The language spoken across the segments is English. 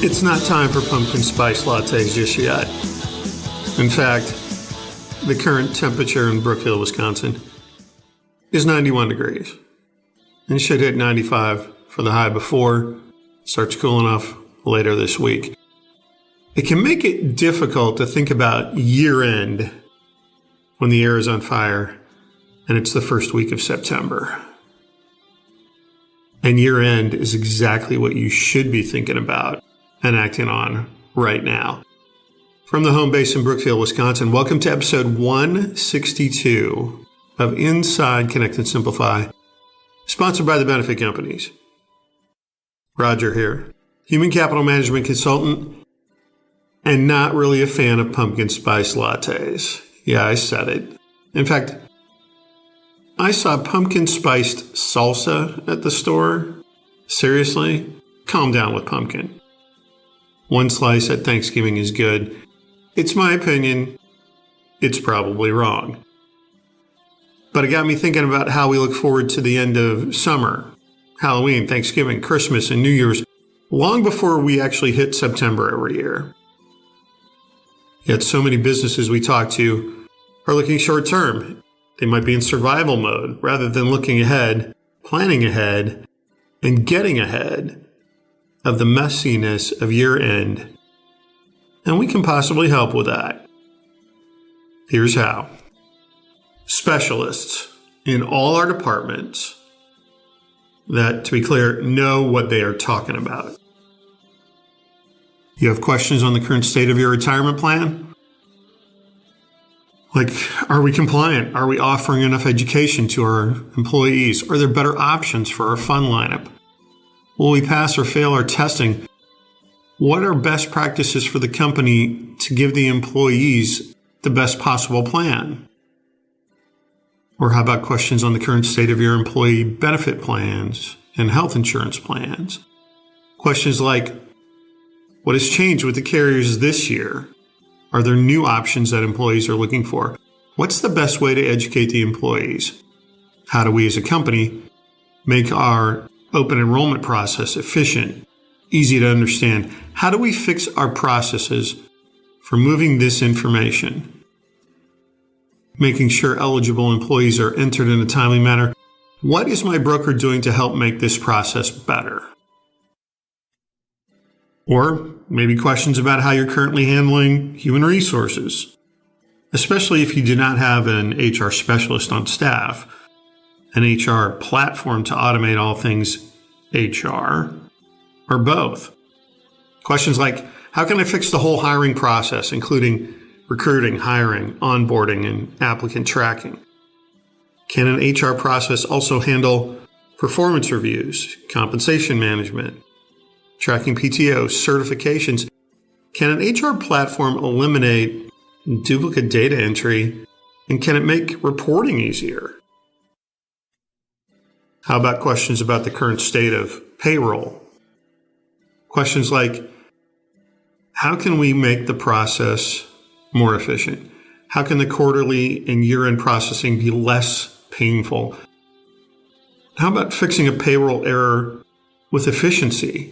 It's not time for pumpkin spice lattes just yet. In fact, the current temperature in Brookfield, Wisconsin is 91 degrees and should hit 95 for the high before it starts cooling off later this week. It can make it difficult to think about year end when the air is on fire and it's the first week of September. And year end is exactly what you should be thinking about and acting on right now. From the home base in Brookfield, Wisconsin, welcome to episode 162 of Inside Connect and Simplify, sponsored by the benefit companies. Roger here, human capital management consultant, and not really a fan of pumpkin spice lattes. Yeah, I said it. In fact, I saw pumpkin spiced salsa at the store. Seriously? Calm down with pumpkin. One slice at Thanksgiving is good. It's my opinion. It's probably wrong. But it got me thinking about how we look forward to the end of summer, Halloween, Thanksgiving, Christmas, and New Year's, long before we actually hit September every year. Yet so many businesses we talk to are looking short term. They might be in survival mode rather than looking ahead, planning ahead, and getting ahead of the messiness of year end. And we can possibly help with that. Here's how. Specialists in all our departments that, to be clear, know what they are talking about. You have questions on the current state of your retirement plan? Like, are we compliant? Are we offering enough education to our employees? Are there better options for our fund lineup? Will we pass or fail our testing? What are best practices for the company to give the employees the best possible plan? Or how about questions on the current state of your employee benefit plans and health insurance plans? Questions like, what has changed with the carriers this year? Are there new options that employees are looking for? What's the best way to educate the employees? How do we as a company make our open enrollment process efficient, easy to understand? How do we fix our processes for moving this information? Making sure eligible employees are entered in a timely manner. What is my broker doing to help make this process better? Or maybe questions about how you're currently handling human resources, especially if you do not have an HR specialist on staff, an HR platform to automate all things HR, or both. Questions like, how can I fix the whole hiring process, including recruiting, hiring, onboarding, and applicant tracking? Can an HR process also handle performance reviews, compensation management, tracking PTO, certifications? Can an HR platform eliminate duplicate data entry? And can it make reporting easier? How about questions about the current state of payroll? Questions like, how can we make the process more efficient? How can the quarterly and year-end processing be less painful? How about fixing a payroll error with efficiency?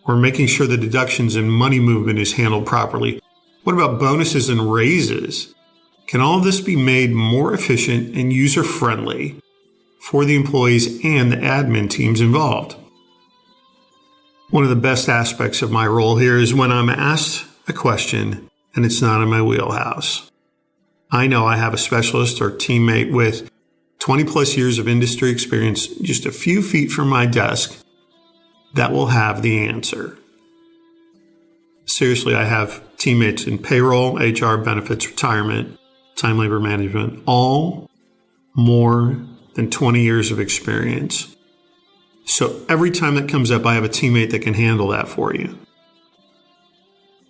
Or making sure the deductions and money movement is handled properly? What about bonuses and raises? Can all of this be made more efficient and user-friendly for the employees and the admin teams involved? One of the best aspects of my role here is when I'm asked a question and it's not in my wheelhouse. I know I have a specialist or teammate with 20 plus years of industry experience just a few feet from my desk that will have the answer. Seriously, I have teammates in payroll, HR, benefits, retirement, time labor management, all more than 20 years of experience. So every time that comes up, I have a teammate that can handle that for you.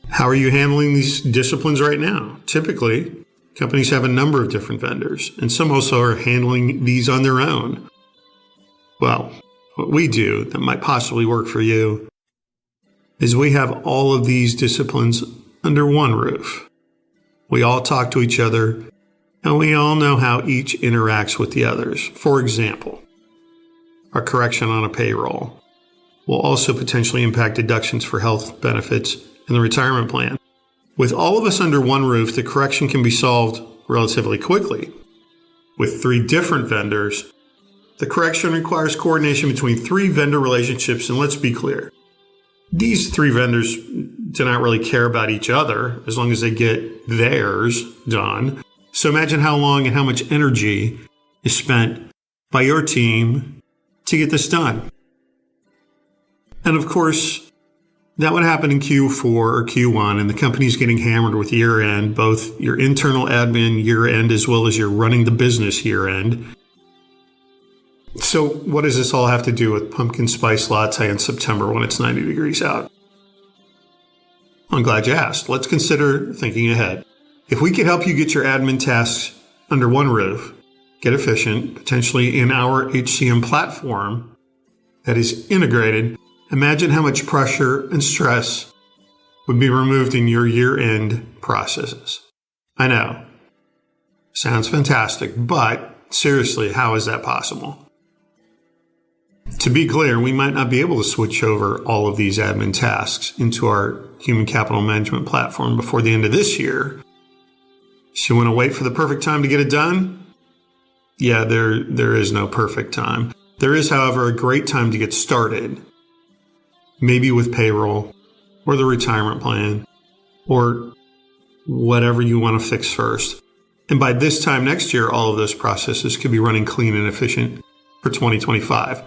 How are you handling these disciplines right now? Typically, companies have a number of different vendors, and some also are handling these on their own. Well, what we do that might possibly work for you is we have all of these disciplines under one roof. We all talk to each other, and we all know how each interacts with the others. For example, a correction on a payroll. will also potentially impact deductions for health benefits in the retirement plan. With all of us under one roof, the correction can be solved relatively quickly. With 3 different vendors, the correction requires coordination between 3 vendor relationships, and let's be clear. These 3 vendors do not really care about each other as long as they get theirs done. So imagine how long and how much energy is spent by your team to get this done. And of course, that would happen in Q4 or Q1, and the company's getting hammered with year-end, both your internal admin year-end as well as your running the business year-end. So what does this all have to do with pumpkin spice latte in September when it's 90 degrees out? I'm glad you asked. Let's consider thinking ahead. If we could help you get your admin tasks under one roof, get efficient, potentially in our HCM platform that is integrated, imagine how much pressure and stress would be removed in your year-end processes. I know. Sounds fantastic, but seriously, how is that possible? To be clear, we might not be able to switch over all of these admin tasks into our human capital management platform before the end of this year. So you want to wait for the perfect time to get it done? Yeah, there is no perfect time. There is, however, a great time to get started. Maybe with payroll or the retirement plan or whatever you want to fix first. And by this time next year, all of those processes could be running clean and efficient for 2025.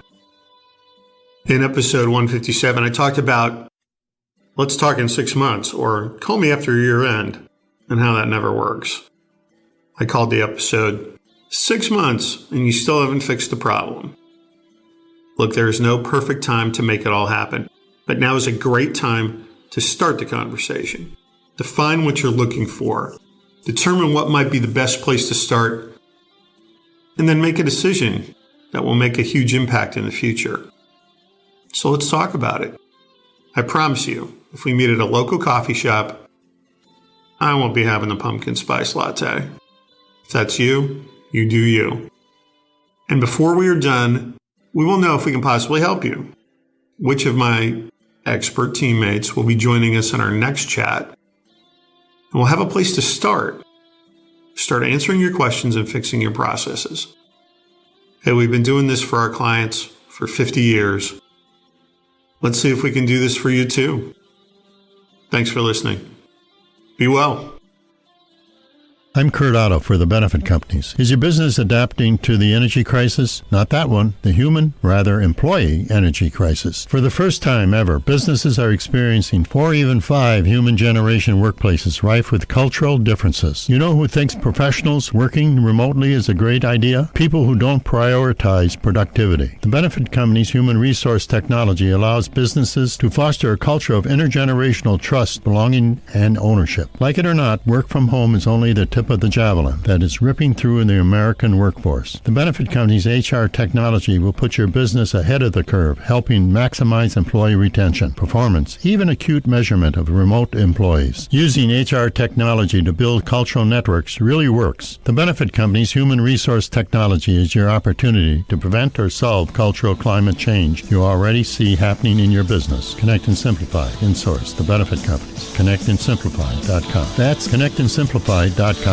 In episode 157, I talked about, let's talk in 6 months, or call me after year end, and how that never works. I called the episode 6 months and you still haven't fixed the problem. Look, there is no perfect time to make it all happen, but now is a great time to start the conversation. Define what you're looking for. Determine what might be the best place to start, and then make a decision that will make a huge impact in the future. So let's talk about it. I promise you, if we meet at a local coffee shop, I won't be having the pumpkin spice latte. If that's you, you do you. And before we are done, we will know if we can possibly help you. Which of my expert teammates will be joining us in our next chat. And we'll have a place to start. Start answering your questions and fixing your processes. Hey, we've been doing this for our clients for 50 years. Let's see if we can do this for you too. Thanks for listening. Be well. I'm Kurt Otto for the Benefit Companies. Is your business adapting to the energy crisis? Not that one. The human, rather employee energy crisis. For the first time ever, businesses are experiencing 4 or even 5 human generation workplaces rife with cultural differences. You know who thinks professionals working remotely is a great idea? People who don't prioritize productivity. The Benefit Company's human resource technology allows businesses to foster a culture of intergenerational trust, belonging, and ownership. Like it or not, work from home is only the tip of the javelin that is ripping through in the American workforce. The Benefit Company's HR technology will put your business ahead of the curve, helping maximize employee retention, performance, even acute measurement of remote employees. Using HR technology to build cultural networks really works. The Benefit Company's human resource technology is your opportunity to prevent or solve cultural climate change you already see happening in your business. Connect and Simplify. Insource. The Benefit Companies. ConnectandSimplify.com. That's ConnectandSimplify.com.